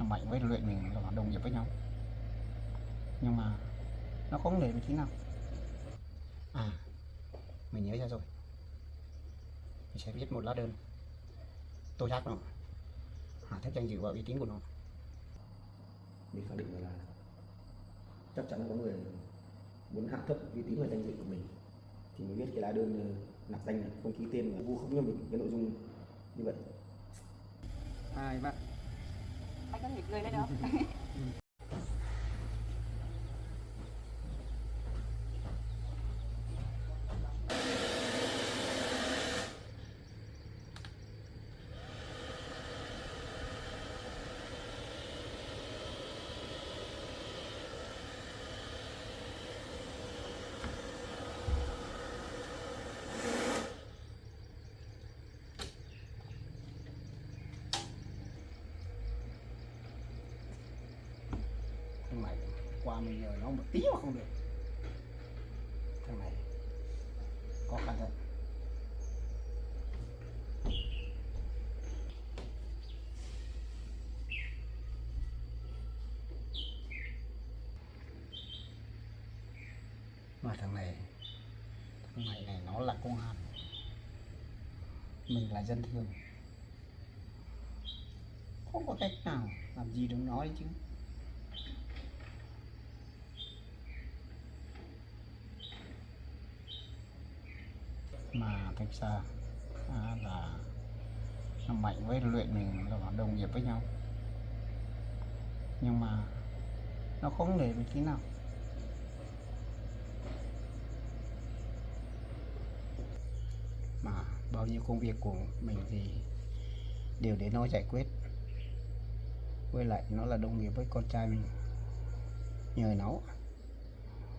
thằng Mạnh với Luyện mình là đồng nghiệp với nhau, nhưng mà nó không để mình tí nào. À, mình nhớ ra rồi, mình sẽ viết một lá đơn tố giác nó, hạ thấp danh dự và uy tín của nó. Mình khẳng định là chắc chắn là có người muốn hạ thấp uy tín và danh dự của mình thì mới viết cái lá đơn nạp danh này, không ký tên và vu khống cho mình cái nội dung như vậy. Hai bạn, Anh có thể cười lên được không? thằng Mạnh qua mình nhờ nó một tí mà không được. Thằng này có khả thật. Mà thằng Mạnh này nó là công an, mình là dân thường, không có cách nào làm gì được nó đấy chứ. Mà thực ra là thằng Mạnh với Luyện mình là đồng nghiệp với nhau, nhưng mà nó không để mình tí nào. Mà bao nhiêu công việc của mình thì đều để nó giải quyết, với lại nó là đồng nghiệp với con trai mình, nhờ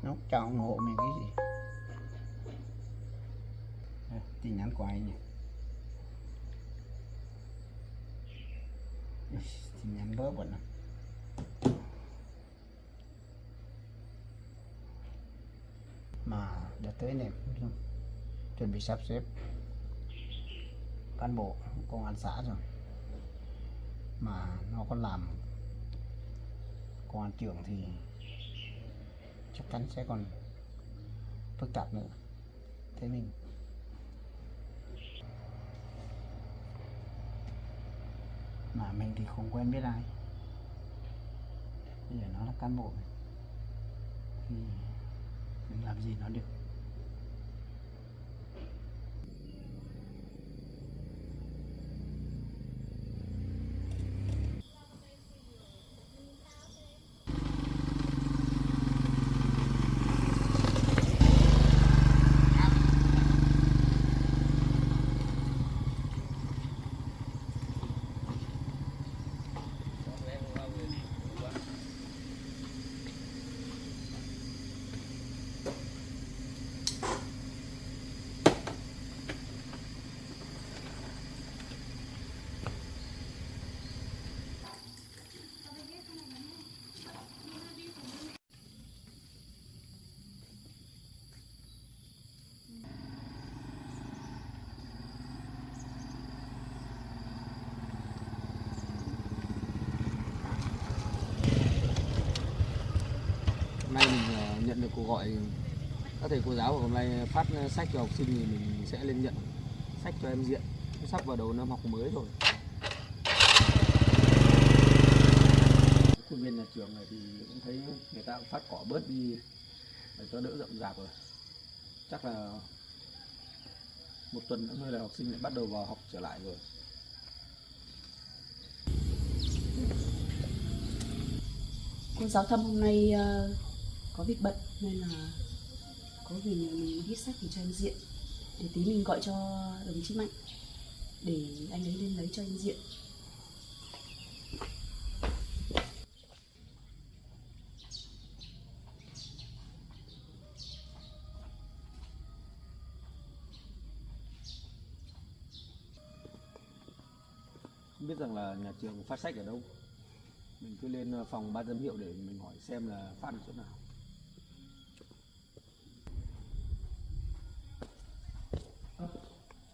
nó chả ủng hộ mình cái gì. Tin nhắn của anh nhỉ, tin nhắn vớ vẩn. Mà đợt tới này chuẩn bị sắp xếp cán bộ công an xã rồi, mà nó còn làm công an trưởng thì chắc chắn sẽ còn phức tạp nữa. Thế mà mình thì không quen biết ai, bây giờ nó là cán bộ thì mình làm gì nó được. Hôm nay mình nhận được cuộc gọi các thầy cô giáo hôm nay phát sách cho học sinh thì mình sẽ lên nhận sách cho em Diện, sắp vào đầu năm học mới rồi. Khuôn viên nhà trường này thì cũng thấy người ta cũng phát cỏ bớt đi để cho đỡ rậm rạp rồi. Chắc là một tuần nữa thôi là học sinh lại bắt đầu vào học trở lại rồi. Cô giáo Thâm hôm nay có việc bận nên là có người nhờ mình viết sách để cho anh Diện, để tí mình gọi cho đồng chí Mạnh để anh ấy lên lấy cho anh Diện. Không biết rằng là nhà trường phát sách ở đâu, mình cứ lên phòng ban giám hiệu để mình hỏi xem là phát ở chỗ nào.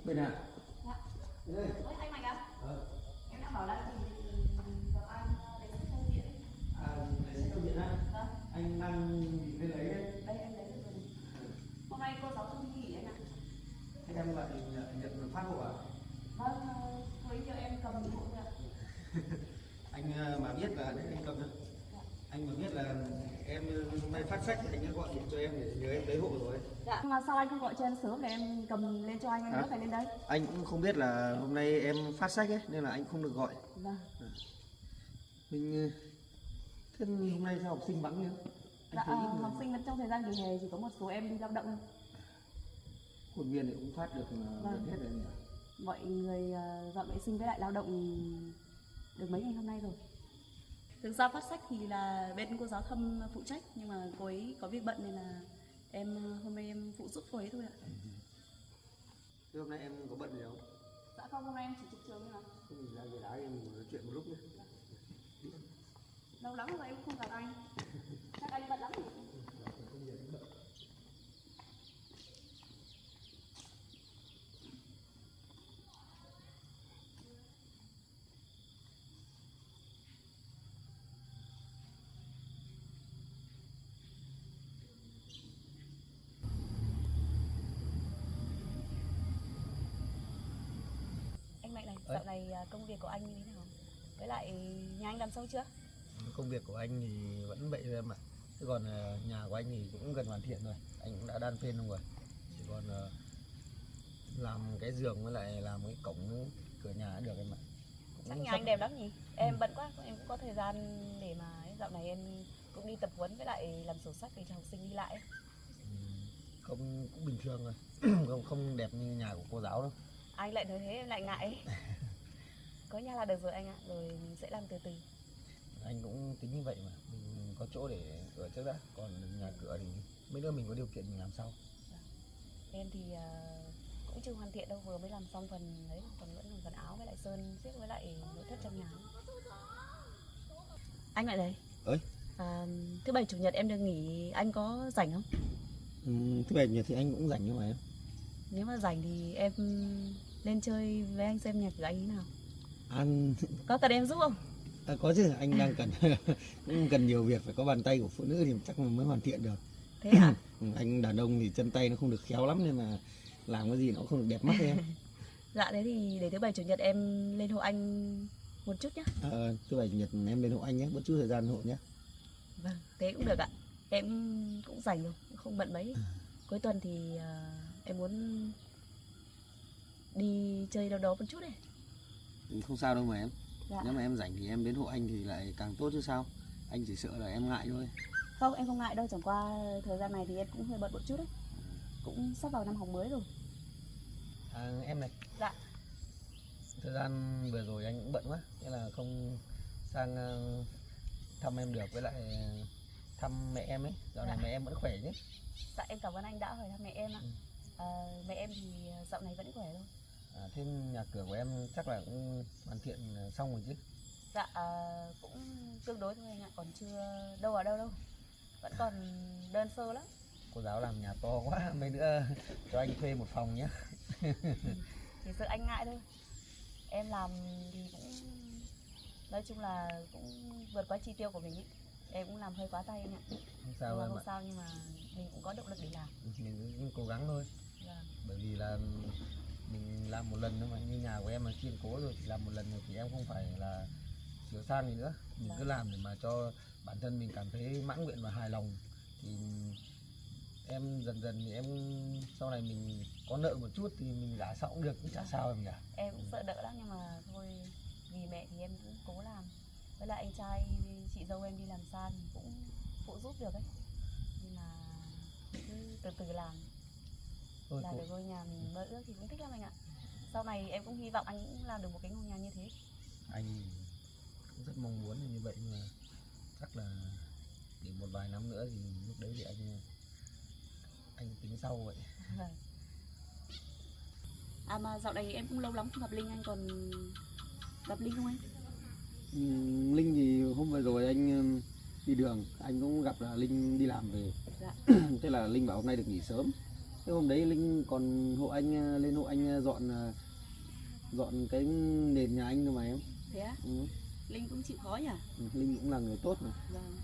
Bên nào? Dạ. Ôi, anh Mạnh à? Em đã bảo là gặp anh để ăn bên lấy đấy. Đây em lấy được rồi này. Hôm nay cô giáo không nghỉ anh ạ. Thế em lại nhận phát hộ à? Vâng, thôi cho em cầm hộ thôi ạ. Anh mà biết là đấy anh cầm thôi. Anh mà biết là em hôm nay phát sách thì anh đã gọi điện cho em để nhờ em lấy hộ rồi. Dạ, mà sao anh không gọi cho em sớm để em cầm lên cho anh đỡ phải lên đây? Anh cũng không biết là hôm nay em phát sách ấy nên là anh không được gọi. Vâng. Mình thế hôm nay sao học sinh vắng nhá? Dạ, học sinh trong thời gian nghỉ hè chỉ có một số em đi lao động thôi. Khuôn viên thì cũng phát được gần hết rồi nhỉ? Mọi người dọn vệ sinh với lại lao động được mấy ngày hôm nay rồi. Thực ra phát sách thì là bên cô giáo Thâm phụ trách, nhưng mà cô ấy có việc bận nên là hôm nay em phụ giúp cô ấy thôi ạ. Thế hôm nay em có bận gì không? Dạ không, hôm nay em chỉ trực trường thôi mà. Thế mình ra về đá em nói chuyện một lúc nhé. Lâu lắm rồi em không gặp anh. Chắc anh bận lắm rồi. Anh Mạnh này, dạo này công việc của anh như thế nào? Với lại nhà anh làm xong chưa? Công việc của anh thì vẫn vậy thôi em ạ. Thế còn nhà của anh thì cũng gần hoàn thiện rồi. Anh cũng đã đan phên luôn rồi. Chỉ còn làm cái giường với lại làm cái cổng cửa nhà đã được em ạ. Chắc nhà anh đẹp lắm nhỉ? Em bận quá, em cũng có thời gian để mà dạo này em cũng đi tập huấn với lại làm sổ sách để cho học sinh đi lại. Không, cũng bình thường rồi. không đẹp như nhà của cô giáo đâu. Anh lại nói thế em lại ngại. Có nhà là được rồi anh ạ, rồi mình sẽ làm từ từ. Anh cũng tính như vậy mà. Mình có chỗ để ở trước đã. Còn nhà cửa thì mấy đứa mình có điều kiện mình làm sau. Em thì cũng chưa hoàn thiện đâu, vừa mới làm xong phần đấy, còn vẫn còn phần áo với lại sơn xiếc với lại nội thất trong nhà. Anh lại đây. Ơi? Thứ bảy chủ nhật em được nghỉ, anh có rảnh không? Thứ bảy nhật thì anh cũng rảnh như vậy em. Nếu mà rảnh thì em lên chơi với anh xem nhà cửa anh thế nào. Anh Có cần em giúp không? có chứ, anh đang cần cũng cần nhiều việc, phải có bàn tay của phụ nữ thì chắc mới hoàn thiện được. Thế à? Anh đàn ông thì chân tay nó không được khéo lắm nên là làm cái gì nó cũng không được đẹp mắt em. Dạ thế thì để thứ bảy chủ nhật em lên hộ anh một chút nhé. Thứ bảy chủ nhật em lên hộ anh nhé, bất chút thời gian hộ nhé. Vâng, thế cũng được ạ. Em cũng rảnh rồi, cũng không bận mấy. Cuối tuần thì em muốn đi chơi đâu đó một chút này. Không sao đâu mà em. Dạ. Nếu mà em rảnh thì em đến hộ anh thì lại càng tốt chứ sao. Anh chỉ sợ là em ngại thôi. Không, em không ngại đâu, chẳng qua thời gian này thì em cũng hơi bận một chút đấy. Cũng sắp vào năm học mới rồi. Em này. Dạ. Thời gian vừa rồi anh cũng bận quá, nên là không sang thăm em được, với lại thăm mẹ em ấy. Dạo này mẹ em vẫn khỏe chứ? Dạ em cảm ơn anh đã hỏi thăm mẹ em ạ. Mẹ em thì dạo này vẫn khỏe thôi. Thế nhà cửa của em chắc là cũng hoàn thiện xong rồi chứ? Dạ cũng tương đối thôi anh ạ, còn chưa đâu vào đâu đâu. Vẫn còn đơn sơ lắm. Cô giáo làm nhà to quá, mấy nữa cho anh thuê một phòng nhé. Thì sợ anh ngại thôi. Em làm thì cũng nói chung là cũng vượt quá chi tiêu của mình ý. Em cũng làm hơi quá tay anh ạ. Không sao Nhưng mà em không ạ. sao, nhưng mà mình cũng có động lực để làm. Mình cũng cố gắng thôi. Vâng. Bởi vì là mình làm một lần thôi mà, như nhà của em là kiên cố rồi thì làm một lần rồi thì em không phải là sửa sang gì nữa. Mình cứ làm để mà cho bản thân mình cảm thấy mãn nguyện và hài lòng. Thì em dần dần thì em sau này mình có nợ một chút thì mình giả sao cũng được, cũng chả sao em nhỉ. Em cũng sợ đỡ lắm, nhưng mà thôi, vì mẹ thì em cũng cố làm. Với lại anh trai chị dâu em đi làm xa thì cũng phụ giúp được ấy. Nhưng mà cứ từ từ làm. Thôi, Làm được ngôi nhà mình mơ ước thì cũng thích lắm anh ạ. Sau này em cũng hy vọng anh cũng làm được một cái ngôi nhà như thế. anh cũng rất mong muốn như vậy, nhưng mà chắc là để một vài năm nữa thì lúc đấy thì anh tính sau vậy. Vâng. Mà dạo này em cũng lâu lắm không gặp Linh, anh còn gặp Linh không anh? Linh thì hôm vừa rồi anh đi đường anh cũng gặp là Linh đi làm về. Dạ. Thế là Linh bảo hôm nay được nghỉ sớm. Thế hôm đấy Linh còn hộ anh lên hộ anh dọn cái nền nhà anh cơ mà em. Thế á? Ừ. Linh cũng chịu khó nhỉ? Linh cũng là người tốt mà. Vâng.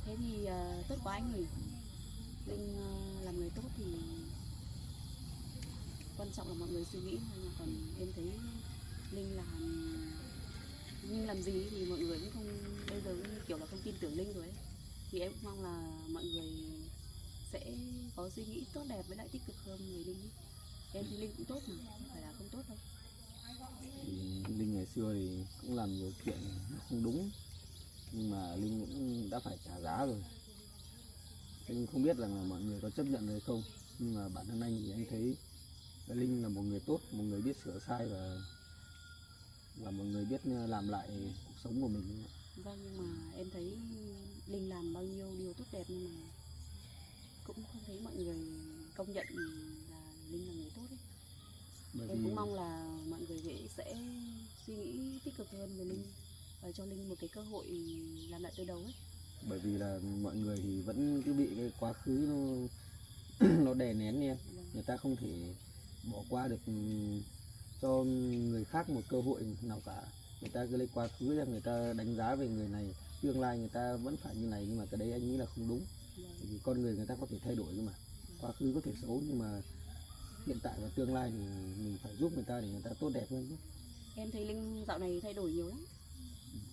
Thế thì tốt quá anh nhỉ. Linh làm người tốt thì quan trọng là mọi người suy nghĩ thôi, mà còn em thấy Linh làm gì thì mọi người cũng không, bây giờ cũng kiểu là không tin tưởng Linh rồi ấy. Thì em cũng mong là mọi người sẽ có suy nghĩ tốt đẹp với lại tích cực hơn người Linh ấy. Em thì Linh cũng tốt mà, không phải là không tốt đâu. Thì Linh ngày xưa thì cũng làm nhiều chuyện nó không đúng, nhưng mà Linh cũng đã phải trả giá rồi. Linh không biết rằng là mọi người có chấp nhận hay không, nhưng mà bản thân anh thì anh thấy là Linh là một người tốt, một người biết sửa sai và một người biết làm lại cuộc sống của mình. Vâng, nhưng mà em thấy Linh làm bao nhiêu điều tốt đẹp nhưng mà cũng không thấy mọi người công nhận là Linh là người tốt ấy. Bởi Em vì cũng mong là mọi người sẽ suy nghĩ tích cực hơn về Linh và cho Linh một cái cơ hội làm lại từ đầu ấy. bởi vì là mọi người thì vẫn cứ bị cái quá khứ nó đè nén em, Vâng. người ta không thể bỏ qua được cho người khác một cơ hội nào cả. Người ta cứ lấy quá khứ ra, người ta đánh giá về người này, tương lai người ta vẫn phải như này, nhưng mà cái đấy anh nghĩ là không đúng. Vâng. Bởi vì con người ta có thể thay đổi, nhưng mà quá khứ có thể xấu, nhưng mà hiện tại và tương lai thì mình phải giúp người ta để người ta tốt đẹp hơn chứ. Em thấy Linh dạo này thay đổi nhiều lắm.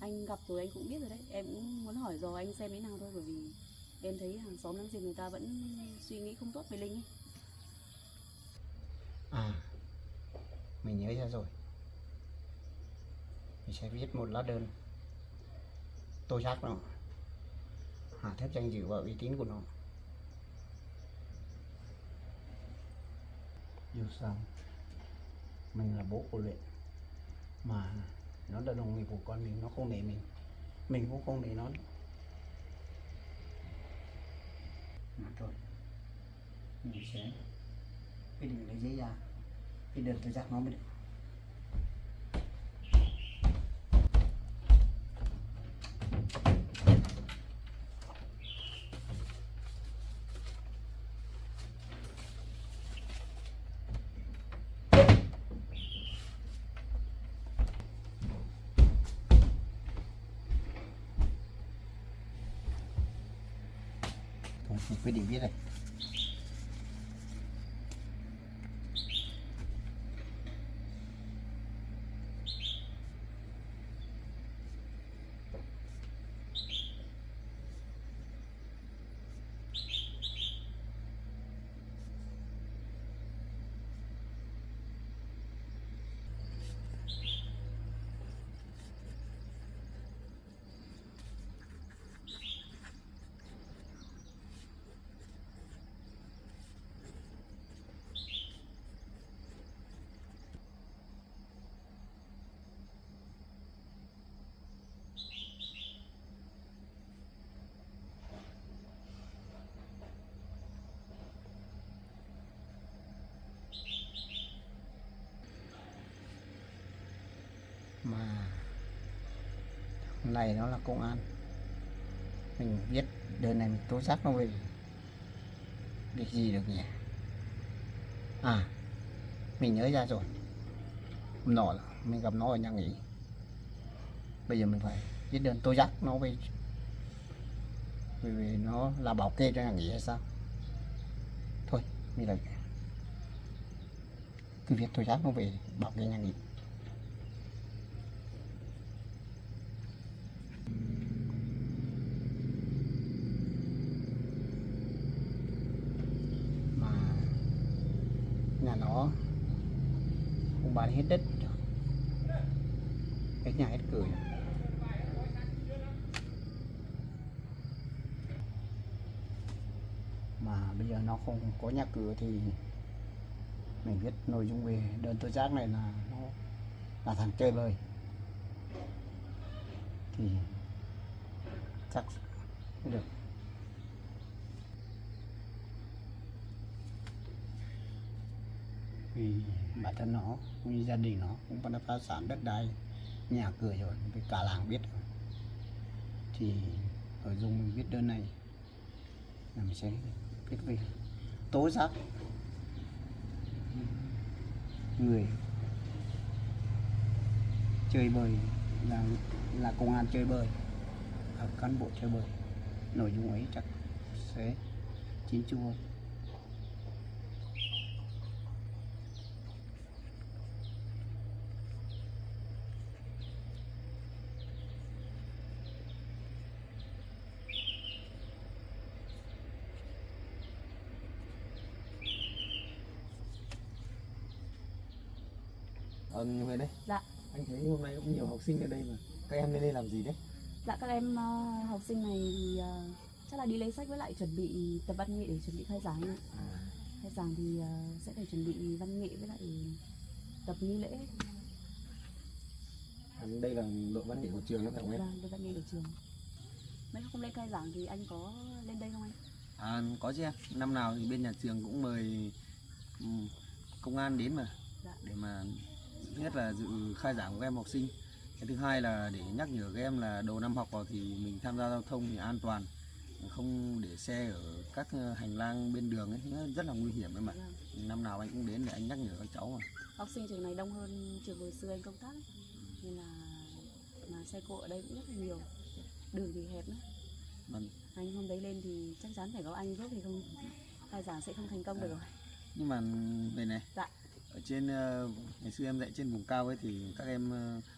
Anh gặp rồi anh cũng biết rồi đấy. Em cũng muốn hỏi dò anh xem thế nào thôi, bởi vì em thấy hàng xóm láng giềng người ta vẫn suy nghĩ không tốt về Linh ấy. À, mình nhớ ra rồi. Mình sẽ viết một lá đơn tô giác nó, hạ thấp danh dự và uy tín của nó. Dù sao mình là bố của Luyện, mà nó đã đồng nghiệp của con mình, nó không nể mình cũng không nể nó. Mà thôi, mình sẽ quyết định lấy giấy ra, cái đơn tô giác nó mới được. Thôi, mình quyết định viết đây. Mà thằng này nó là công an, mình viết đơn này mình tố giác nó về việc gì được nhỉ? À, mình nhớ ra rồi. Hôm nọ mình gặp nó ở nhà nghỉ, bây giờ mình phải viết đơn tố giác nó về, vì nó là bảo kê cho nhà nghỉ hay sao. Thôi mình lại cứ viết tố giác nó về bảo kê nhà nghỉ. Mà nhà nó không bán hết đất, hết nhà hết cửa. Mà bây giờ nó không có nhà cửa thì mình viết nội dung về đơn tố giác này là nó là thằng chơi bời, thì chắc mới được. Vì bản thân nó cũng như gia đình nó cũng đã phá sản đất đai, nhà cửa rồi, vì cả làng biết rồi. Thì nội dung mình viết đơn này là mình sẽ viết về tố giác người chơi bời, là công an chơi bời, cán bộ chơi bời. nội dung ấy chắc sẽ chín chu hơn. Huyền đấy. Dạ. Anh thấy hôm nay cũng nhiều học sinh ở đây mà. Các em lên đây làm gì đấy? Dạ các em học sinh này thì chắc là đi lấy sách với lại chuẩn bị tập văn nghệ để chuẩn bị khai giảng ạ. Khai giảng thì sẽ phải chuẩn bị văn nghệ với lại tập nghi lễ. Đây là đội văn nghệ của trường đó phải không em? Vâng, đội văn nghệ của trường. Mấy hôm lên khai giảng thì anh có lên đây không anh? Có chứ em. Năm nào thì bên nhà trường cũng mời công an đến mà. Dạ. Để mà thứ nhất là dự khai giảng của các em học sinh. Cái thứ hai là để nhắc nhở các em là đầu năm học vào thì mình tham gia giao thông thì an toàn, không để xe ở các hành lang bên đường ấy, nó rất là nguy hiểm ấy mà. Vâng. Năm nào anh cũng đến để anh nhắc nhở các cháu mà. Học sinh trường này đông hơn trường hồi xưa anh công tác ấy. Nên là xe cộ ở đây cũng rất là nhiều. Đường thì hẹp nữa. Vâng. Anh hôm đấy lên thì chắc chắn phải có anh giúp thì không khai giảng sẽ không thành công được rồi. Nhưng mà về này, Dạ. ở trên ngày xưa em dạy trên vùng cao ấy thì các em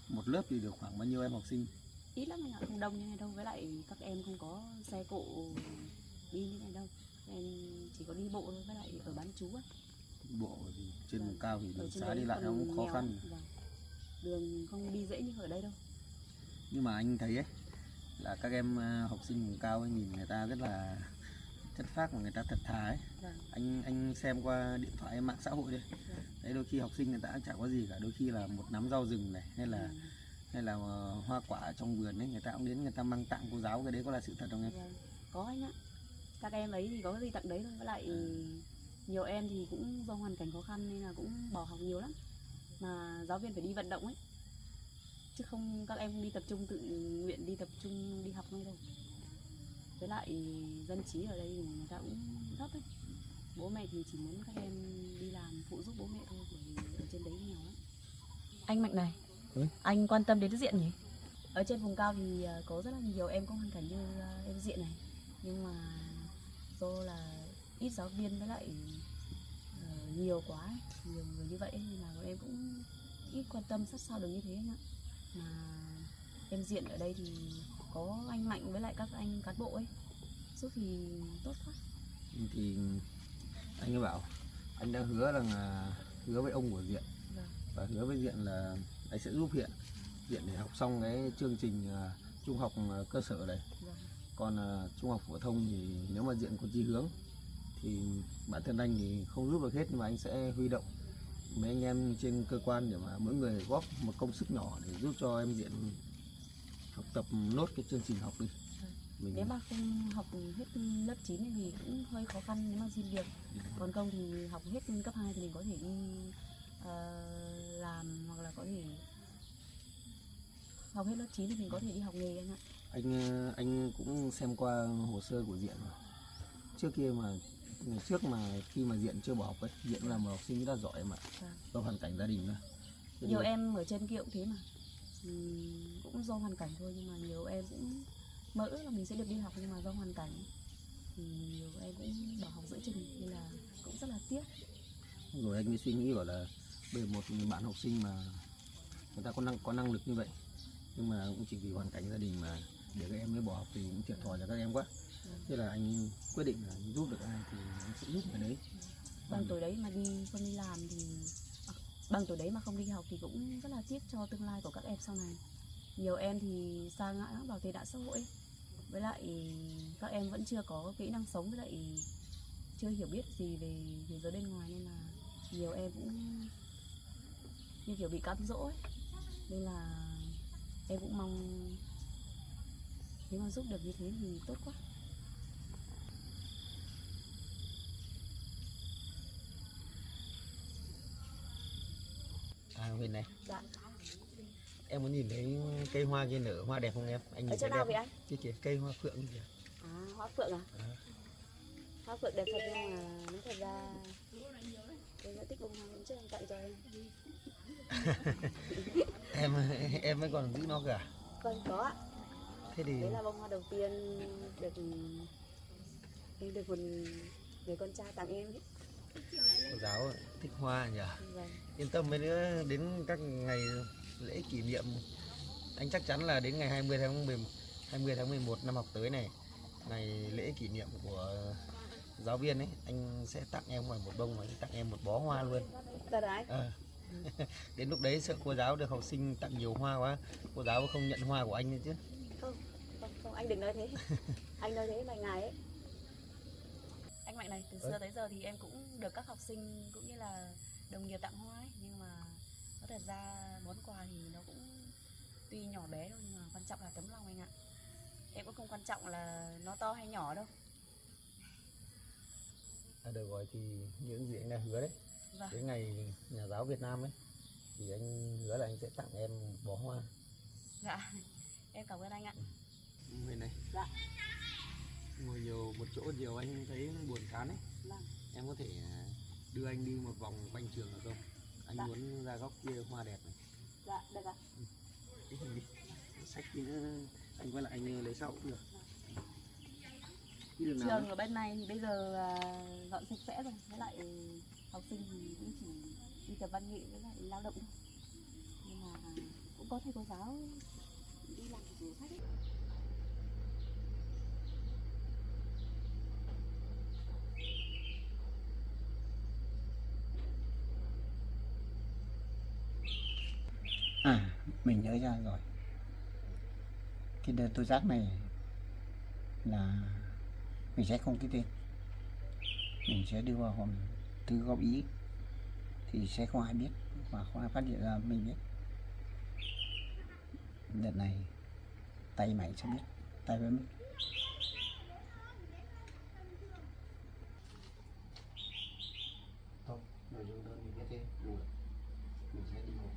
một lớp thì được khoảng bao nhiêu em học sinh? Ít lắm anh ạ, không đông như này đâu. Với lại các em không có xe cộ đi như này đâu. Em chỉ có đi bộ thôi, với lại ở bán trú ấy. Bộ thì trên Vâng. vùng cao thì Ở đường trên xá đấy đi lại nó còn cũng khó nghèo. khăn. Vâng. Đường không đi dễ như ở đây đâu. Nhưng mà anh thấy ấy là các em học sinh vùng cao ấy, nhìn người ta rất là chất phác và người ta thật thà ấy. Vâng. Anh xem qua điện thoại mạng xã hội đây. Vâng. Đấy, đôi khi học sinh người ta cũng chả có gì cả, đôi khi là một nắm rau rừng này hay là hoa quả trong vườn ấy, người ta cũng đến người ta mang tặng cô giáo, cái đấy có là sự thật không em? Vâng. Có anh ạ. Các em ấy thì có cái gì tặng đấy thôi. Với lại nhiều em thì cũng do hoàn cảnh khó khăn nên là cũng bỏ học nhiều lắm. Mà giáo viên phải đi vận động ấy. Chứ không các em không đi tập trung tự nguyện đi tập trung đi học ngay đâu. Với lại dân trí ở đây thì người ta cũng thấp ấy. Bố mẹ thì chỉ muốn các em đi làm phụ giúp bố mẹ thôi, bởi vì ở trên đấy nghèo lắm. Anh Mạnh này, anh quan tâm đến Diện nhỉ? Ở trên vùng cao thì có rất là nhiều em có hoàn cảnh như em Diện này. Nhưng mà do là ít giáo viên với lại nhiều quá ấy, nhiều người như vậy ấy, nên là bọn em cũng ít quan tâm sát sao được như thế anh ạ. Mà em Diện ở đây thì có anh Mạnh với lại các anh cán bộ ấy giúp thì tốt quá. Thì anh ấy bảo anh đã hứa là hứa với ông của Diện. Vâng. Và hứa với Diện là anh sẽ giúp Diện để học xong cái chương trình trung học cơ sở này. Vâng. Còn trung học phổ thông thì nếu mà Diện có chí hướng thì bản thân anh thì không giúp được hết, nhưng mà anh sẽ huy động mấy anh em trên cơ quan để mà mỗi người góp một công sức nhỏ để giúp cho em Diện học tập nốt cái chương trình học đi. Mình Nếu mà không học hết lớp 9 thì cũng hơi khó khăn nếu mà xin việc. Còn không thì học hết cấp 2 thì mình có thể đi làm, hoặc là có thể học hết lớp 9 thì mình có thể đi học nghề anh ạ. Anh cũng xem qua hồ sơ của Diện rồi. Trước kia mà ngày trước mà khi mà Diện chưa bỏ học ấy, Diện là một học sinh rất là giỏi mà. Vâng. Do hoàn cảnh gia đình thôi. Nhiều em ở trên kia cũng thế mà. Cũng do hoàn cảnh thôi, nhưng mà nhiều em cũng mơ ước là mình sẽ được đi học, nhưng mà do hoàn cảnh thì nhiều em cũng bỏ học giữa chừng, nên là cũng rất là tiếc. Rồi anh mới suy nghĩ bảo là bây giờ một bạn học sinh mà người ta có năng lực như vậy, nhưng mà cũng chỉ vì hoàn cảnh gia đình mà để các em mới bỏ học thì cũng thiệt thòi cho các em quá. Thế là anh quyết định là giúp được ai thì anh sẽ giúp người đấy. Bằng tuổi đấy mà không đi làm thì bằng tuổi đấy mà không đi học thì cũng rất là tiếc cho tương lai của các em sau này. Nhiều em thì sa ngã vào tệ nạn xã hội, với lại các em vẫn chưa có kỹ năng sống, với lại chưa hiểu biết gì về thế giới bên ngoài, nên là nhiều em cũng như kiểu bị cám dỗ ấy. Nên là em cũng mong nếu mà giúp được như thế thì tốt quá. Huyền này, Dạ. em muốn nhìn thấy cây hoa kia nở hoa đẹp không em? Anh nhìn Ở chỗ thấy nào đẹp vậy anh? Kia kìa, cây hoa phượng kìa. À, hoa phượng à? Hoa phượng đẹp thật, nhưng mà nói thật ra em vẫn thích bông hoa trước anh tặng cho em. Em mới còn giữ nó cả. Vâng, có ạ. Thế thì Đấy là bông hoa đầu tiên được em được một người con trai tặng em ấy. Cô giáo thích hoa nhỉ. Vâng. Yên tâm mấy nữa, đến các ngày lễ kỷ niệm anh chắc chắn là đến ngày 20 tháng 11 năm học tới này, ngày lễ kỷ niệm của giáo viên ấy, anh sẽ tặng em không phải một bông mà anh tặng em một bó hoa luôn. Thật đấy. Đến lúc đấy sợ cô giáo được học sinh tặng nhiều hoa quá, cô giáo không nhận hoa của anh nữa chứ. Không, anh đừng nói thế. Anh nói thế vài ngày ấy. Anh Mạnh này, từ xưa tới giờ thì em cũng được các học sinh cũng như là đồng nghiệp tặng hoa ấy, nhưng mà nói thật ra món quà thì nó cũng tuy nhỏ bé thôi, nhưng mà quan trọng là tấm lòng anh ạ. Em cũng không quan trọng là nó to hay nhỏ đâu. Được rồi, thì những gì anh đã hứa đấy, Vâng. đến ngày nhà giáo Việt Nam ấy thì anh hứa là anh sẽ tặng em một bó hoa. Dạ, em cảm ơn anh ạ. Người này. Dạ. Ngồi nhiều một chỗ nhiều anh thấy buồn chán ấy. Vâng. Em có thể đưa anh đi một vòng quanh trường được không? Anh Dạ. muốn ra góc kia hoa đẹp này. Dạ, được ạ. Đi hình đi. Sách kia anh quay lại anh lấy sau cũng được. Đi đường nào Trường đấy? ở bên này thì bây giờ dọn sạch sẽ rồi, với lại học sinh thì cũng chỉ đi tập văn nghệ với lại lao động thôi. Nhưng mà cũng có thầy cô giáo đi làm sổ sách ấy. mình nhớ ra rồi. Cái đơn tố giác này là mình sẽ không ký tên, mình sẽ đưa vào hòm thư góp ý thì sẽ không ai biết và không ai phát hiện ra mình biết. Đợt này tay mày sẽ biết, tay với mình. Thôi, nội dung đơn mình viết thế đủ rồi. Mình sẽ đi ngủ.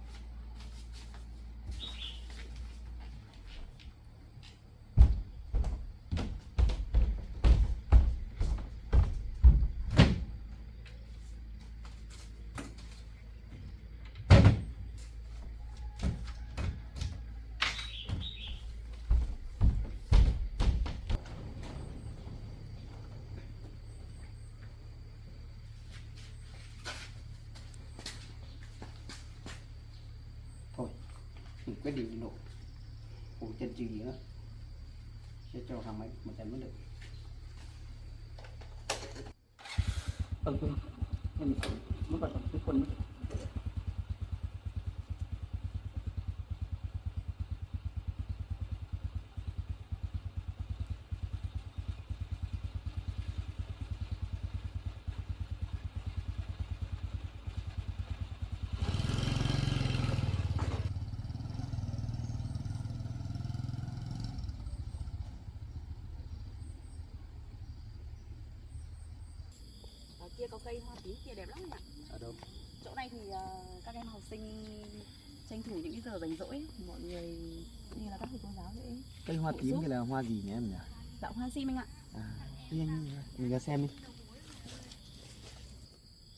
Thôi, mình quyết định đi nộp. Ủa chân chừng gì nữa sẽ cho thằng ấy một trận mới được. Em mới bắt đầu cái quân mất. Ở kia có cây hoa tím kia đẹp lắm ạ. Ở đâu? Chỗ này thì các em học sinh tranh thủ những cái giờ rảnh rỗi ấy, thì mọi người như là các thầy cô giáo vậy. Cây hoa Phụ tím giúp. thì là hoa gì nhỉ em nhỉ? Dạ hoa sim anh ạ. Đi anh mình ra xem đi.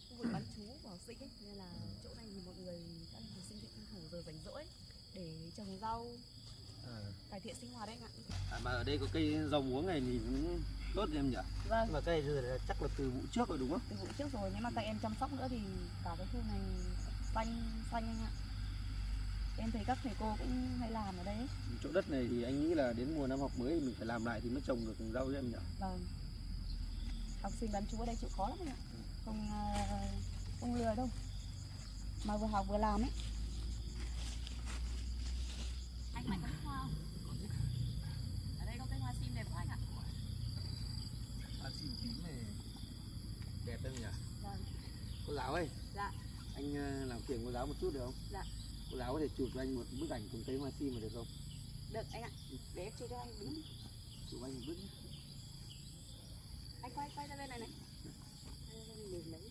Khu vực bán trú của học sinh ấy, nên là chỗ này thì mọi người các em học sinh sẽ tranh thủ giờ rảnh rỗi để trồng rau, cải thiện sinh hoạt đấy anh ạ. Mà ở đây có cây rau muống này thì cũng tốt em nhỉ? Vâng. Nhưng mà cây này là chắc là từ vụ trước rồi đúng không? Từ vụ trước rồi, nếu mà các em chăm sóc nữa thì cả cái khu này xanh anh ạ. Em thấy các thầy cô cũng hay làm ở đây ấy. Chỗ đất này thì anh nghĩ là đến mùa năm học mới mình phải làm lại thì mới trồng được rau cho em nhỉ? Vâng. Học sinh bán trú ở đây chịu khó lắm anh ạ. Không lười đâu. Mà vừa học vừa làm ấy. Anh Mạnh có thích hoa không? Ở đây có cây hoa sim đẹp quá anh ạ. Hoa sim tím này đẹp em nhỉ? Vâng. Cô giáo ơi. Dạ. Anh làm phiền cô giáo một chút được không? Dạ. Cô giáo có thể chụp cho anh một bức ảnh cùng cây hoa sim mà được không? Được anh ạ. Để em chụp cho anh đứng. Chụp anh một bức. Anh quay ra bên này này. Để lấy.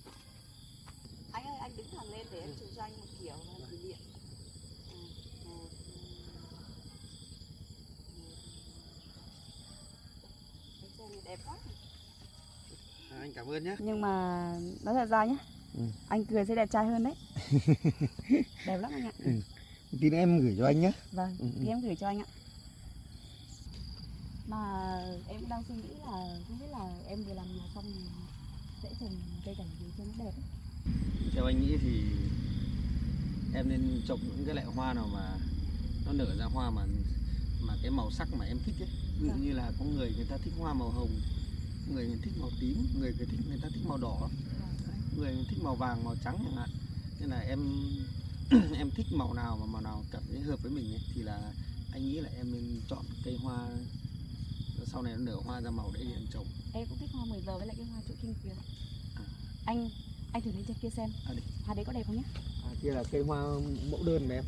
Anh ơi, anh đứng thẳng lên để em chụp cho anh một kiểu là kỷ niệm. Cái xe này đẹp quá. Anh cảm ơn nhé. Nhưng mà nói thật ra nhé, anh cười sẽ đẹp trai hơn đấy. Đẹp lắm anh ạ. Tí nữa em gửi cho anh nhé. Vâng, thì em gửi cho anh ạ. Mà em cũng đang suy nghĩ là không biết là em vừa làm nhà xong thì sẽ trồng cây cảnh gì cho nó đẹp ấy. Theo anh nghĩ thì em nên trồng những cái loại hoa nào mà nó nở ra hoa mà cái màu sắc mà em thích ấy. Ví dụ như là có người ta thích hoa màu hồng, người thích màu tím, người ta thích màu đỏ, người thích màu vàng, màu trắng chẳng hạn. Nên là em em thích màu nào mà màu nào cảm thấy hợp với mình ấy, thì là anh nghĩ là em nên chọn cây hoa sau này nó nở hoa ra màu đấy để em trồng. Em cũng thích hoa 10 giờ với lại cái hoa trụ kinh kia. À. Anh thử lên trên kia xem. Hoa đấy có đẹp không nhé? Kia là cây hoa mẫu đơn mà em.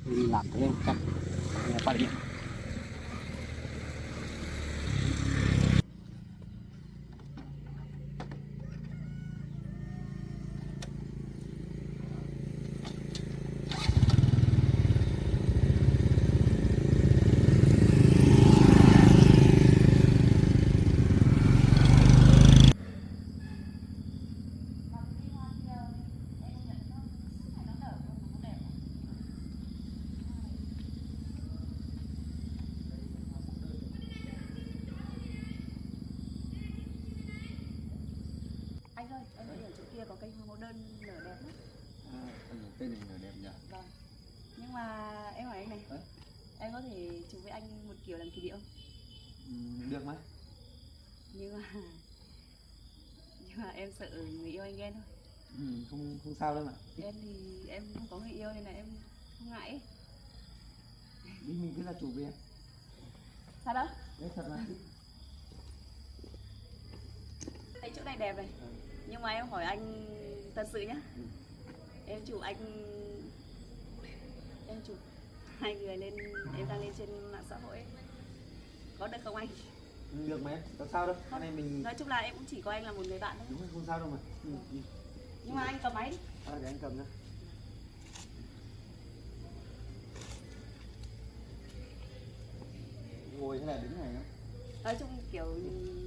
Mình làm thế chắc qua điện. Anh ơi, em thấy ở chỗ kia có cây hoa mẫu đơn nở đẹp lắm. Cây này nở đẹp nhỉ? Vâng. Nhưng mà em hỏi anh này, em có thể chụp với anh một kiểu làm kỷ niệm không? Được mà. Nhưng mà em sợ người yêu anh ghen thôi. Không sao đâu mà. Em thì em không có người yêu nên là em không ngại ấy. Đi mình cứ ra chụp đi em. Sao đó? Đấy thật mà. Thấy chỗ này đẹp này. Nhưng mà em hỏi anh thật sự nhá. Em chụp hai người lên, em đăng lên trên mạng xã hội ấy. Có được không anh? Được mà em, có sao đâu. Cái này mình Nói chung là em cũng chỉ coi anh là một người bạn thôi. đúng rồi, không sao đâu mà. Nhưng mà anh cầm máy đi. Để anh cầm nhá. Ngồi thế này đứng này nhá. Nói chung kiểu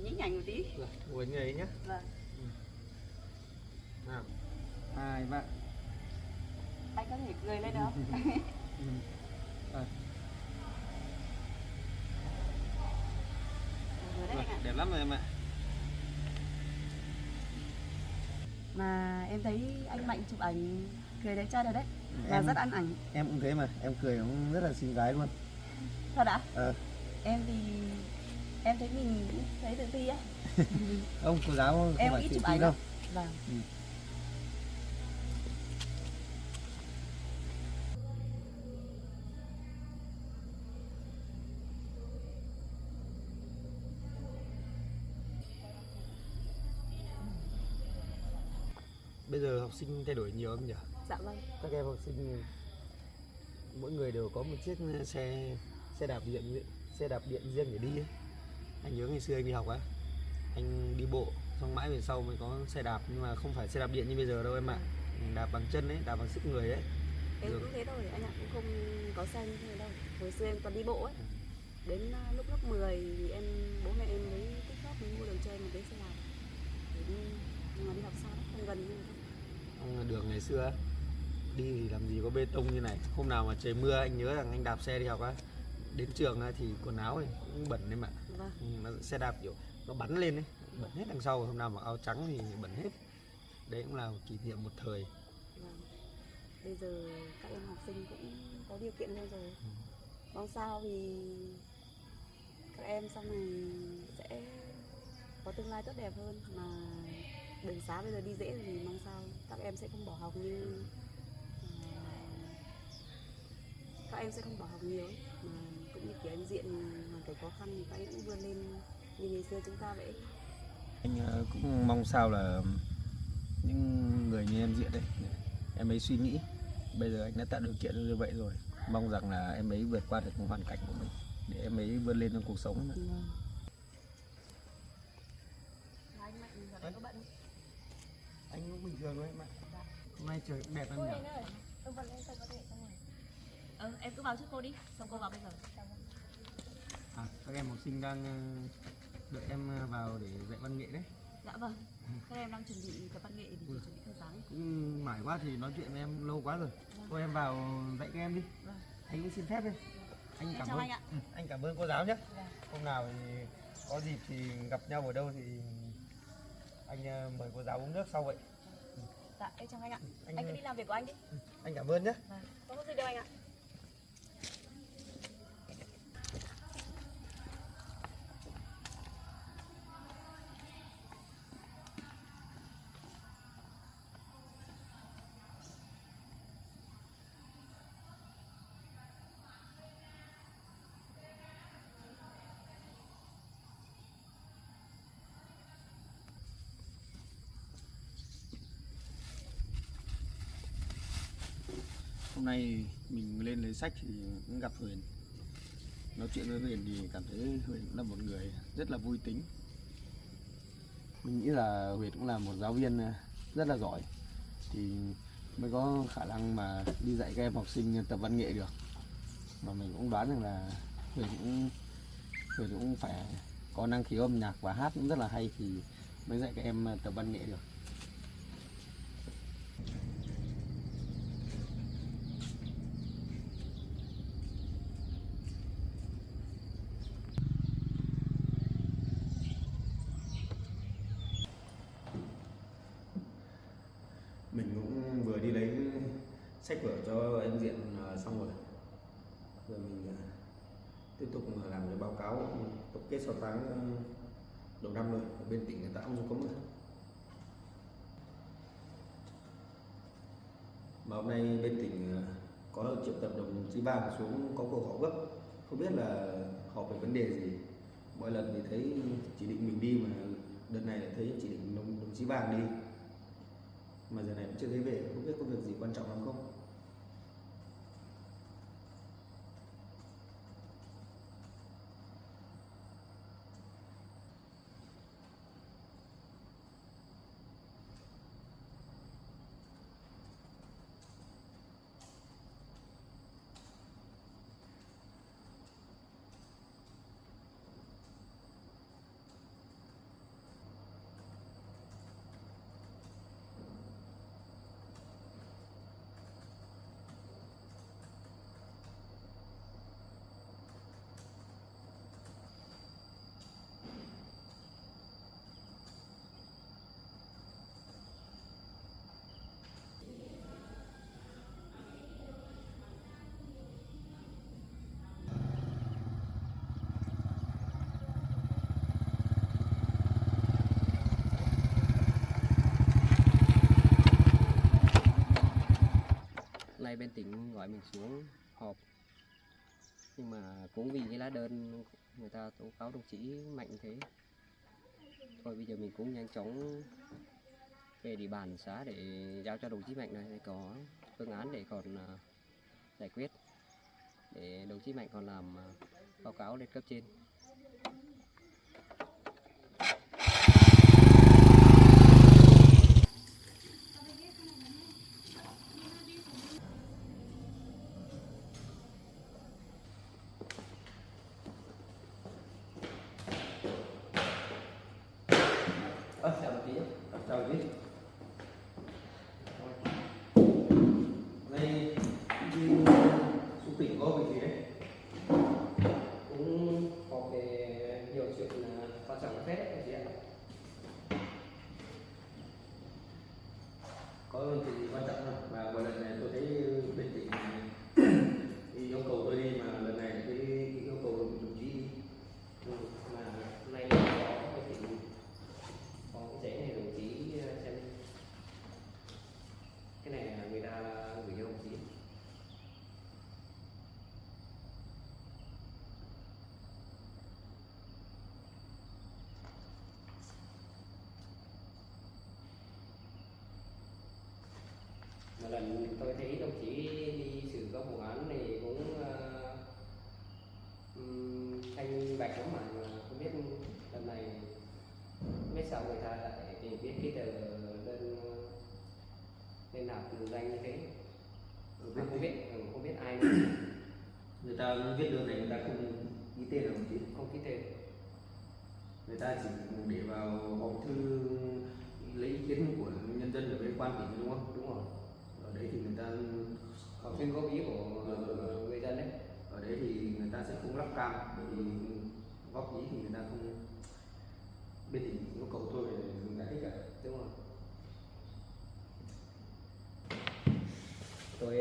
nhĩnh nhảnh một tí. Ngồi như ấy nhá. Vâng. Nào. 2 3. Anh có thể cười lên được không? Vừa đấy anh ạ. Đẹp lắm rồi em ạ. Mà em thấy anh Mạnh chụp ảnh cười đẹp trai rồi đấy. Và rất ăn ảnh. Em cũng thế mà, em cười cũng rất là xinh gái luôn. Thật ạ? Em thì em thấy mình cũng thấy tự ti á. Ông cô giáo không Em phải ít tự chụp ti ảnh đâu. Vâng. Bây giờ học sinh thay đổi nhiều không nhỉ? Dạ vâng. Các em học sinh mỗi người đều có một chiếc xe đạp điện riêng để đi ấy. Anh nhớ ngày xưa anh đi học á, anh đi bộ xong mãi về sau mới có xe đạp, nhưng mà không phải xe đạp điện như bây giờ đâu em ạ. Đạp bằng chân ấy, đạp bằng sức người ấy. Em cũng thế thôi anh ạ, cũng không có xe như thế đâu. Hồi xưa em còn đi bộ ấy. Đến lúc lớp 10 thì bố mẹ em mới tích góp mua được cho em một cái xe đạp. ngày xưa á, đi thì làm gì có bê tông như này. Hôm nào mà trời mưa anh nhớ rằng anh đạp xe đi học á, đến trường á, thì quần áo ấy cũng bẩn đấy mà. Vâng. Nó xe đạp kiểu nó bắn lên đấy, bẩn hết đằng sau. Hôm nào mặc áo trắng thì bẩn hết. Đấy cũng là một kỷ niệm một thời. Vâng. Bây giờ các em học sinh cũng có điều kiện hơn rồi. Mong sao thì các em sau này sẽ có tương lai tốt đẹp hơn, mà đường xá bây giờ đi dễ thì mong sao các em sẽ không bỏ học như các em sẽ không bỏ học nhiều ấy. Mà cũng như kiểu anh Diện hoàn cảnh khó khăn thì các em cũng vươn lên như ngày xưa chúng ta vậy. Anh cũng mong sao là những người như em Diện đây, em ấy suy nghĩ bây giờ anh đã tạo điều kiện như vậy rồi, mong rằng là em ấy vượt qua được hoàn cảnh của mình để em ấy vươn lên trong cuộc sống. Anh Mạnh giờ này có bận không? Anh cũng bình thường thôi mà. Hôm nay trời cũng đẹp lắm nhỉ. Em cứ vào trước cô đi, xong cô vào bây giờ. Các em học sinh đang đợi em vào để dạy văn nghệ đấy. Dạ vâng. Các em đang chuẩn bị tập văn nghệ để chuẩn bị khai giảng. Cũng mải quá thì nói chuyện với em lâu quá rồi. Thôi em vào dạy các em đi. Vâng. Anh cũng xin phép đi. Anh cảm chào ơn. anh ạ. Anh cảm ơn cô giáo nhé. Hôm nào thì có dịp thì gặp nhau ở đâu thì anh mời cô giáo uống nước sau vậy. Dạ, em chào anh ạ. Anh Anh cứ đi làm việc của anh đi. Anh cảm ơn nhé. Vâng. Không có gì đâu anh ạ. Hôm nay mình lên lấy sách thì cũng gặp Huyền. Nói chuyện với Huyền thì cảm thấy Huyền cũng là một người rất là vui tính. Mình nghĩ là Huyền cũng là một giáo viên rất là giỏi thì mới có khả năng mà đi dạy các em học sinh tập văn nghệ được. Mà mình cũng đoán rằng là Huyền cũng phải có năng khiếu âm nhạc và hát cũng rất là hay thì mới dạy các em tập văn nghệ được. Mình cũng vừa đi lấy sách vở cho em Diện xong rồi. Giờ mình tiếp tục làm cái báo cáo tổng kết 6 tháng đầu năm rồi. Ở bên tỉnh người ta cũng có rồi. Mà hôm nay bên tỉnh có triệu tập đồng chí Ba xuống có cuộc họp gấp. Không biết là họp về vấn đề gì. Mỗi lần thì thấy chỉ định mình đi mà đợt này lại thấy chỉ định đồng chí Ba đi. Mà giờ này cũng chưa thấy về, không biết có việc gì quan trọng lắm không? Nay bên tỉnh gọi mình xuống họp, nhưng mà cũng vì cái lá đơn người ta tố cáo đồng chí Mạnh thế, thôi bây giờ mình cũng nhanh chóng về địa bàn xã để giao cho đồng chí Mạnh này để có phương án để còn giải quyết, để đồng chí Mạnh còn làm báo cáo lên cấp trên. Chào đồng chí. Chào đồng chí. thì quan trọng hơn. Và lần này tôi thấy bên tỉnh thì yêu cầu tôi đi, mà lần này cái yêu cầu đồng chí đi. Mà hôm nay có cái tỉnh có cái giấy này đồng chí xem đi. Cái này là người ta gửi cho đồng chí. Một lần tôi thấy đồng chí đi xử các vụ án này cũng thanh bạch lắm, mà không biết lần này không biết sao người ta lại viết cái tờ đơn lên nạp từ danh như thế. Mà không biết ai nữa. Người ta viết đơn này người ta không ghi tên là đồng chí, Không ký tên. người ta chỉ để vào hòm thư lấy ý kiến của nhân dân ở bên quan tỉnh, đúng không? Đúng rồi. Ở đấy thì người ta Hòm thư góp ý của người dân đấy. ở đấy thì người ta sẽ không lắp cam, bởi vì góp ý thì người ta không, bên tỉnh yêu cầu tôi phải dùng giải thích cả. Đúng rồi. Tôi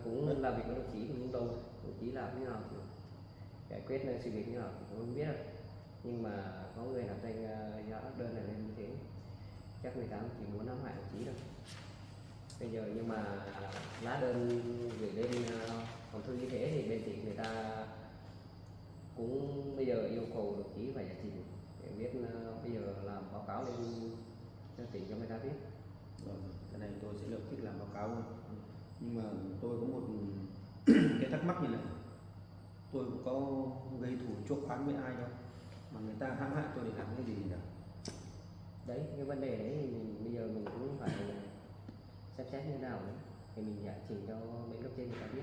cũng làm việc với đồng chí thì cũng lâu, đồng chí làm thế nào thì giải quyết sự việc như nào thì cũng không biết đâu. Nhưng mà có người làm danh giá đơn này lên như thế, chắc người ta chỉ muốn hãm hại đồng chí thôi. Bây giờ nhưng mà lá đơn gửi lên hòm thư như thế thì bên tỉnh người ta cũng bây giờ yêu cầu đồng chí phải giải trình để biết bây giờ làm báo cáo lên cho tỉnh cho người ta biết. Rồi, cái này tôi sẽ lập tức làm báo cáo luôn. Nhưng mà tôi có một cái thắc mắc như này, tôi cũng có gây thù chuốc oán với ai đâu mà người ta hãm hại tôi để làm cái gì nhỉ? Đấy, cái vấn đề đấy thì bây giờ mình cũng phải xem xét như thế nào nữa thì mình giải trình cho bên cấp trên người ta biết.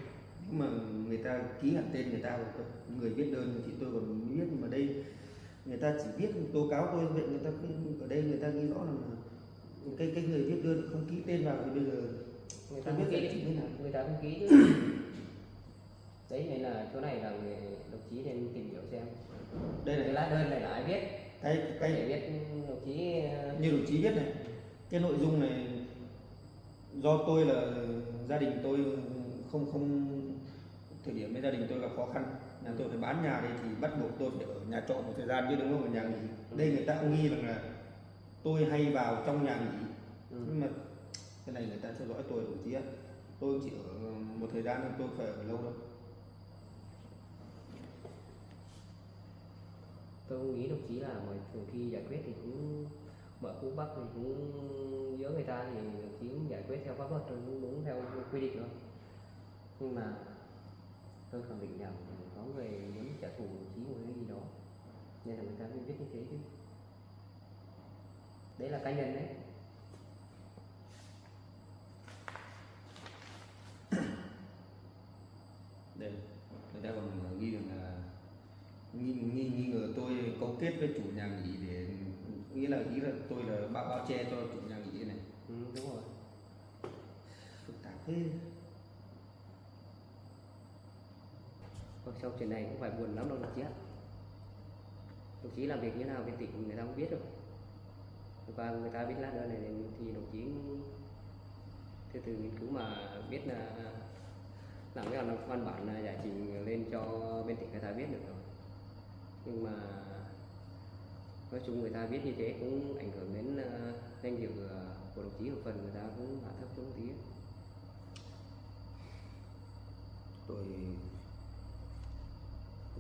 Nhưng mà người ta ký hẳn tên người ta rồi cơ. Người viết đơn thì tôi còn biết, nhưng mà đây người ta chỉ viết tố cáo tôi vậy, người ta không, ở đây người ta ghi rõ là cái người viết đơn không ký tên vào thì bây giờ Người ta tôi không biết ký giải thích thế nào. người ta không ký chứ. Đấy nên là chỗ này là người đồng chí nên tìm hiểu xem Đây cái này, lá đơn này là ai viết, cái để biết đồng chí như đồng chí viết này, cái nội dung này do tôi là gia đình tôi không thời điểm với gia đình tôi gặp khó khăn, nhà tôi phải bán nhà đây thì bắt buộc tôi phải ở nhà trọ một thời gian chứ, đúng không, ở nhà nghỉ. Đây người ta cũng nghi rằng là tôi hay vào trong nhà nghỉ. Nhưng mà cái này người ta theo dõi tôi đồng chí ạ, tôi chỉ ở một thời gian thôi, tôi phải ở lâu đâu. tôi cũng nghĩ đồng chí là mọi thường khi giải quyết thì cũng mở khu bắc thì cũng giữa người ta thì đồng chí cũng giải quyết theo pháp luật, đúng, đúng theo quy định thôi. Nhưng mà tôi khẳng định rằng có người muốn trả thù đồng chí một cái gì đó nên là người ta mới viết như thế chứ. Đấy là cá nhân đấy. Đây người ta còn nghi rằng là nghi ngờ tôi cấu kết với chủ nhà nghỉ để nghĩ là tôi là bao che cho chủ nhà nghỉ này. Đúng rồi. Phức tạp thế. Sau chuyện này cũng phải buồn lắm đâu đồng chí ạ. Đồng chí làm việc như thế nào bên tỉnh người ta không biết đâu. Và người ta biết lá đơn này thì đồng chí từ từ nghiên cứu mà biết là làm cái văn bản là giải trình lên cho bên tỉnh người ta biết được rồi. Nhưng mà nói chung người ta biết như thế cũng ảnh hưởng đến danh dự của đồng chí, một phần người ta cũng hạ thấp xuống tí. Tôi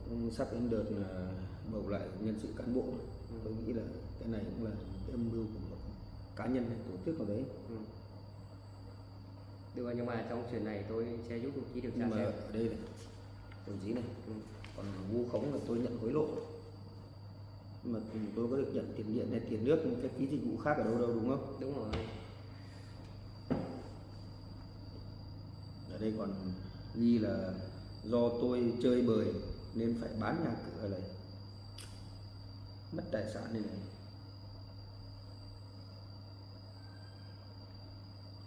cũng sắp đến đợt là bầu lại nhân sự cán bộ. Tôi nghĩ là cái này cũng là cái âm mưu của một cá nhân hay tổ chức nào đấy. Được rồi, nhưng mà trong chuyện này tôi sẽ giúp đồng chí điều tra Nhưng mà xem. ở đây này, đồng chí này, còn vu khống là tôi nhận hối lộ. Nhưng mà tôi có được nhận tiền điện hay tiền nước, cái phí dịch vụ khác ở đâu đâu, đúng không? Đúng rồi. Ở đây còn ghi là do tôi chơi bời nên phải bán nhà cửa này, mất tài sản này.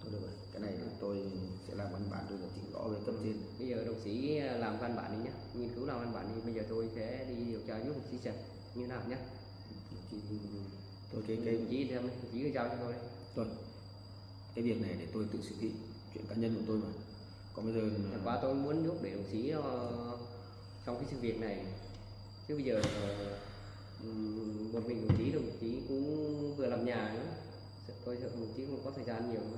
Thôi được rồi, cái này thì tôi sẽ làm văn bản tôi giải trình rõ với cấp trên. Bây giờ đồng chí làm văn bản đi nhé, nghiên cứu làm văn bản đi. Bây giờ tôi sẽ đi điều tra giúp đồng chí xem như nào nhé. Tôi Đồng chí đem, đồng chí giao cho tôi đây. Rồi, cái việc này để tôi tự xử lý, chuyện cá nhân của tôi mà. Còn bây giờ Chẳng qua tôi muốn giúp để đồng chí trong cái sự việc này, chứ bây giờ một mình đồng chí cũng vừa làm nhà nữa, tôi sợ đồng chí không có thời gian nhiều nữa.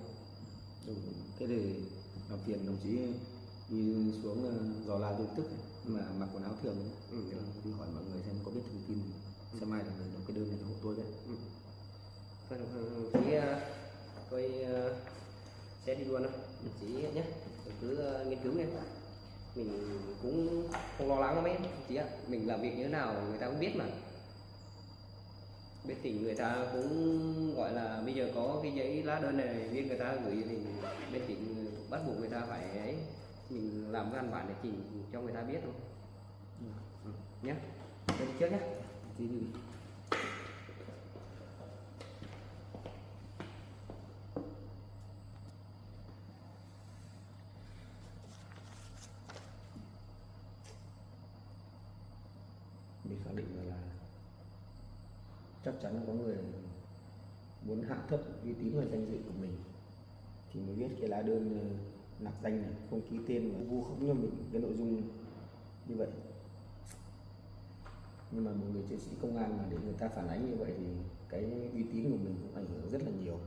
cái để làm phiền đồng chí đi xuống dò la tin tức ấy, nhưng mà mặc quần áo thường ấy. Đi hỏi mọi người xem có biết thông tin xem ai là người đóng cái đơn này cho hộ tôi đấy. Thôi đồng chí tôi sẽ đi luôn thôi đồng chí nhé, cứ nghiên cứu nghe, mình cũng không lo lắng lắm ấy đồng chí ạ. Mình làm việc như thế nào người ta cũng biết mà, bên tỉnh người ta cũng gọi là bây giờ có cái giấy lá đơn này viên người ta gửi thì bên tỉnh bắt buộc người ta phải ấy, mình làm cái văn bản để trình cho người ta biết thôi. Nhé, tôi đi trước nhé. Đi đi. Mình khẳng định là chắc chắn có người muốn hạ thấp uy tín và danh dự của mình thì mới viết cái lá đơn nạc danh này, không ký tên và vu khống cho mình cái nội dung như vậy. Nhưng mà một người chiến sĩ công an mà để người ta phản ánh như vậy thì cái uy tín của mình cũng ảnh hưởng rất là nhiều.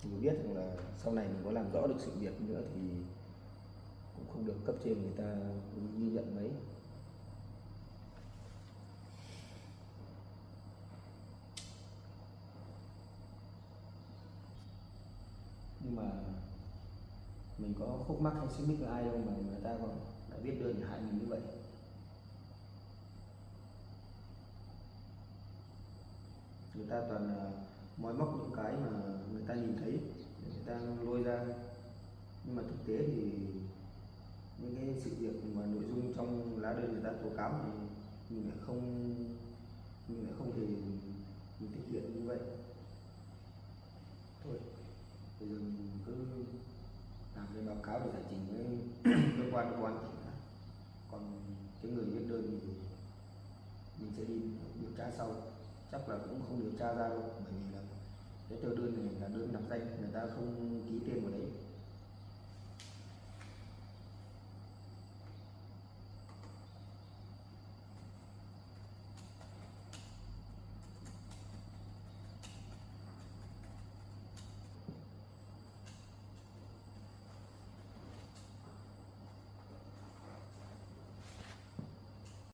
Mình biết rằng là sau này mình có làm rõ được sự việc nữa thì cũng không được cấp trên người ta ghi nhận mấy. Nhưng mà mình có khúc mắc hay xích mích với ai đâu mà người ta còn đã viết đơn hại mình như vậy. Người ta toàn là moi móc những cái mà người ta nhìn thấy để người ta lôi ra, nhưng mà thực tế thì những cái sự việc mà nội dung trong lá đơn người ta tố cáo thì mình lại không thể mình thực hiện như vậy. Thôi bây giờ mình cứ làm cái báo cáo để giải trình với cơ quan tỉnh đã. Còn cái người viết đơn thì mình sẽ đi điều tra sau, chắc là cũng không điều tra ra đâu, bởi vì là cái tờ đơn này là đơn nạp danh, người ta không ký tên vào đấy.